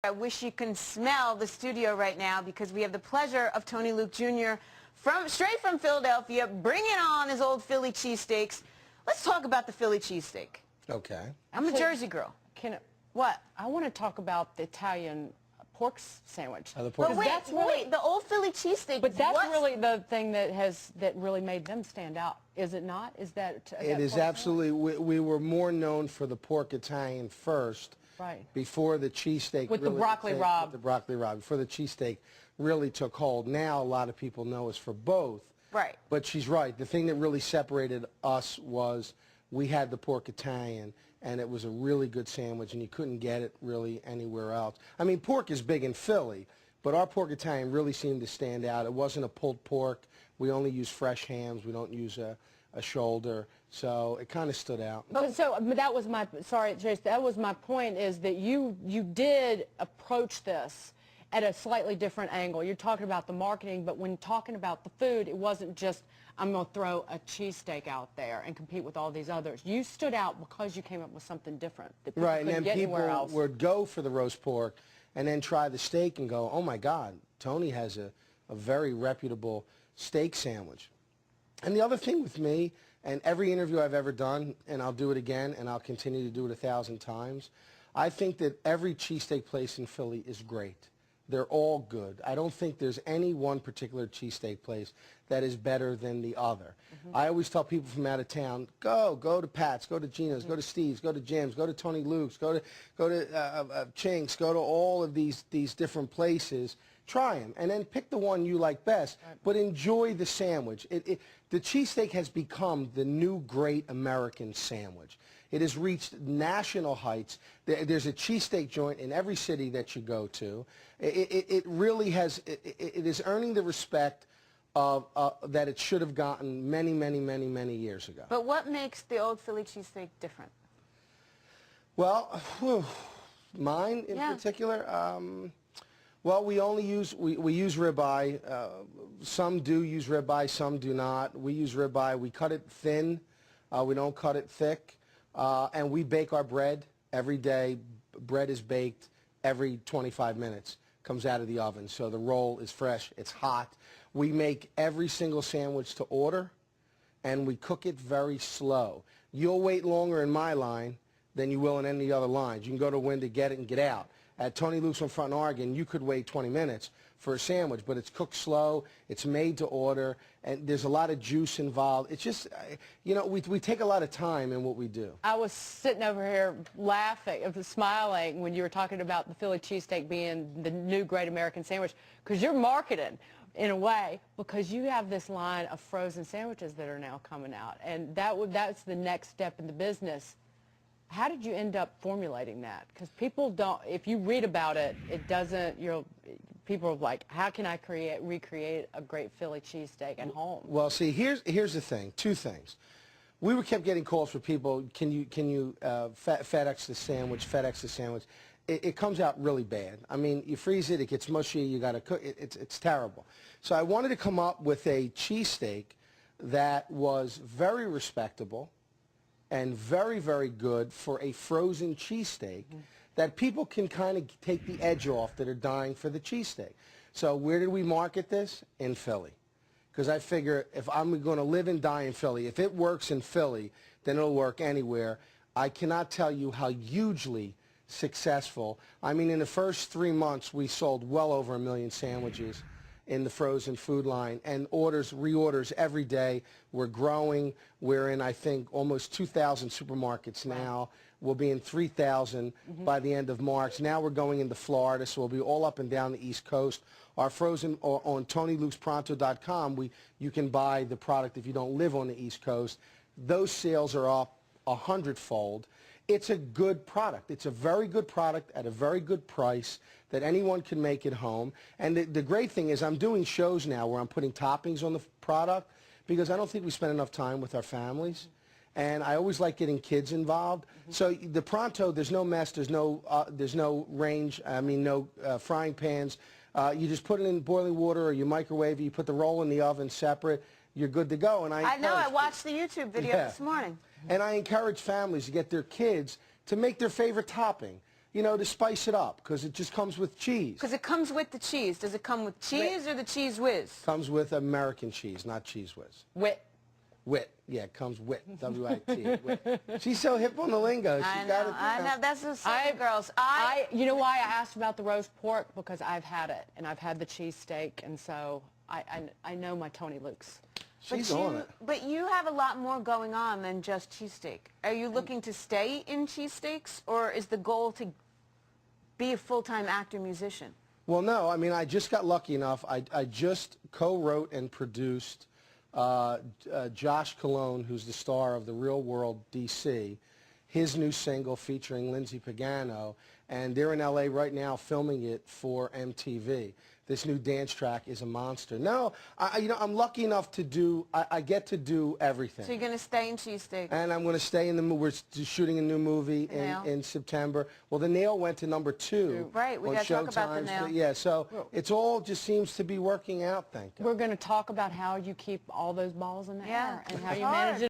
I wish you can smell the studio right now because we have the pleasure of Tony Luke Jr. straight from Philadelphia, bringing on his old Philly cheesesteaks. Let's talk about the Philly cheesesteak. Okay. I'm a Jersey girl. What? I want to talk about the Italian pork sandwich. The pork. But wait, the old Philly cheesesteak. But that's really the thing that really made them stand out, is it not? Is that it is absolutely. We were more known for the pork Italian first. Right. Before the cheesesteak. With the broccoli rabe. The broccoli rabe. Before the cheesesteak really took hold. Now a lot of people know us for both. Right. But she's right. The thing that really separated us was we had the pork Italian, and it was a really good sandwich, and you couldn't get it really anywhere else. I mean, pork is big in Philly, but our pork Italian really seemed to stand out. It wasn't a pulled pork. We only use fresh hams. We don't use a shoulder, so it kind of stood out. But that was my, sorry, Chase, that was my point, is that you did approach this at a slightly different angle. You're talking about the marketing, but when talking about the food, it wasn't just, I'm going to throw a cheesesteak out there and compete with all these others. You stood out because you came up with something different that people right, couldn't and get then anywhere else. people would go for the roast pork and then try the steak and go, oh my God, Tony has a very reputable steak sandwich. And the other thing with me, and every interview I've ever done, and I'll do it again, and I'll continue to do it 1,000 times, I think that every cheesesteak place in Philly is great. They're all good. I don't think there's any one particular cheesesteak place that is better than the other. I always tell people from out of town, go to Pat's, go to Gino's, go to Steve's, go to Jim's, go to Tony Luke's, go to Chink's, go to all of these different places. Try them, and then pick the one you like best, but enjoy the sandwich. The cheesesteak has become the new great American sandwich. It has reached national heights. There's a cheesesteak joint in every city that you go to. It really has, it is earning the respect of, that it should have gotten many, many, many, many years ago. But what makes the old Philly cheesesteak different? Well, mine in particular, well, we only use, we use ribeye. Some do use ribeye, some do not. We use ribeye. We cut it thin. We don't cut it thick. And we bake our bread every day. Bread is baked every 25 minutes. Comes out of the oven. So the roll is fresh. It's hot. We make every single sandwich to order, and we cook it very slow. You'll wait longer in my line than you will in any other lines. You can go to Wynn to get it and get out. At Tony Luke's on Front Oregon, you could wait 20 minutes for a sandwich, but it's cooked slow, it's made to order, and there's a lot of juice involved. It's just, you know, we take a lot of time in what we do. I was sitting over here laughing, smiling when you were talking about the Philly cheesesteak being the new great American sandwich, because you're marketing in a way, because you have this line of frozen sandwiches that are now coming out, and that's the next step in the business. How did you end up formulating that? Because people don't, if you read about it, it doesn't, people are like, how can I recreate a great Philly cheesesteak at home? Well, see, here's the thing, two things. We kept getting calls for people, can you FedEx the sandwich, It comes out really bad. I mean, you freeze it, it gets mushy, you got to cook it, it's terrible. So I wanted to come up with a cheesesteak that was very respectable and very, very good for a frozen cheesesteak that people can kind of take the edge off that are dying for the cheesesteak. So where did we market this? In Philly. Because I figure if I'm going to live and die in Philly, if it works in Philly, then it'll work anywhere. I cannot tell you how hugely successful. I mean, in the first 3 months, we sold well over 1 million sandwiches in the frozen food line, and reorders every day. We're growing. We're in, I think, almost 2,000 supermarkets now. We'll be in 3,000 by the end of March. Now we're going into Florida, so we'll be all up and down the East Coast. Our frozen, on TonyLukesPronto.com, you can buy the product if you don't live on the East Coast. Those sales are up 100-fold. It's a good product. It's a very good product at a very good price that anyone can make at home. And the great thing is I'm doing shows now where I'm putting toppings on the product because I don't think we spend enough time with our families. And I always like getting kids involved. So the Pronto, there's no mess, there's no range, I mean no frying pans. You just put it in boiling water or you microwave it, you put the roll in the oven separate, you're good to go. And I know, I watched the YouTube video this morning. And I encourage families to get their kids to make their favorite topping. you know, to spice it up, because it just comes with cheese. Because it comes with the cheese. Does it come with cheese or the Cheese Whiz? Comes with American cheese, not Cheese Whiz. Wit. Wit. Yeah, it comes wit. W-I-T. Wit. She's so hip on the lingo. I know. That's the Southern girls. You know why I asked about the roast pork? Because I've had it, and I've had the cheesesteak, and so I know my Tony Luke's. She's on it. But you have a lot more going on than just cheesesteak. Are you looking to stay in cheesesteaks, or is the goal to be a full-time actor musician? Well, no. I mean, I just got lucky enough. I just co-wrote and produced Josh Colon, who's the star of The Real World DC, his new single featuring Lindsay Pagano, and they're in LA right now filming it for MTV. This new dance track is a monster. No, you know, I'm lucky enough to do, I get to do everything. So you're going to stay in cheesesteak? And I'm going to stay in the movie. We're shooting a new movie in September. Well, The Nail went to #2. Right, we got to talk about The Nail. Yeah, so it's all just seems to be working out, thank God. We're going to talk about how you keep all those balls in the air and how you Hard. manage it.